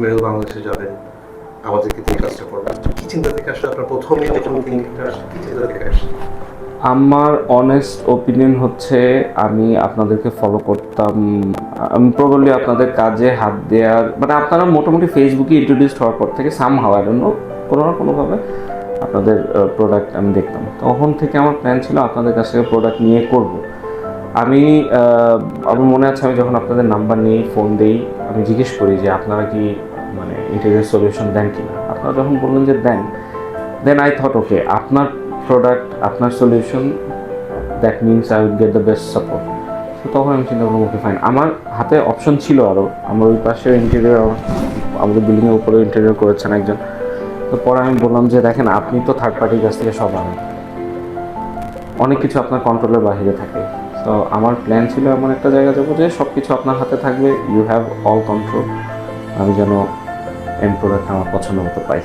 মেরুল বাংলাদেশে যাবেন, আমাদেরকে দিয়ে কাজটা করবেন, কি চিন্তা থেকে আসলে আপনার প্রথমে যখন থিঙ্কিংটা আসে, কি চিন্তা থেকে আসে? আমার অনেস্ট ওপিনিয়ন হচ্ছে আমি আপনাদেরকে ফলো করতাম। আমি প্রবাবলি আপনাদের কাজে হাত দেওয়ার মানে আপনারা মোটামুটি ফেসবুকে ইন্ট্রোডিউসড হওয়ার পর থেকে সামহাও আই ডোন্ট নো কোনো না কোনোভাবে আপনাদের প্রোডাক্ট আমি দেখতাম। তখন থেকে আমার প্ল্যান ছিল আপনাদের কাছ থেকে প্রোডাক্ট নিয়ে করব। আমি আমার মনে আছে আমি যখন আপনাদের নাম্বার নিয়ে ফোন দিই আমি জিজ্ঞেস করি যে আপনারা কি মানে ইন্টেরিয়র সলিউশন দেন কি না। আপনারা যখন বললেন যে দেন, দেন আই থট ওকে আপনার প্রোডাক্ট আপনার solution, that means I will get the best support. তো তখন আমি চিন্তা করলাম ওকে ফাইন। আমার হাতে অপশন ছিল আরও, আমার ওই পাশে ইন্টেরিয়র, আমাদের বিল্ডিংয়ের উপরে ইন্টেরিয়র করেছেন একজন। তো পরে আমি বললাম যে দেখেন আপনি তো থার্ড পার্টির কাছ থেকে সব আনেন, অনেক কিছু আপনার কন্ট্রোলের বাইরে থাকে। তো আমার প্ল্যান ছিল এমন একটা জায়গা যাবো যে সব কিছু আপনার হাতে থাকবে, ইউ হ্যাভ অল কন্ট্রোল, আমি যেন এন্ড প্রোডাক্ট আমার পছন্দ মতো পাই।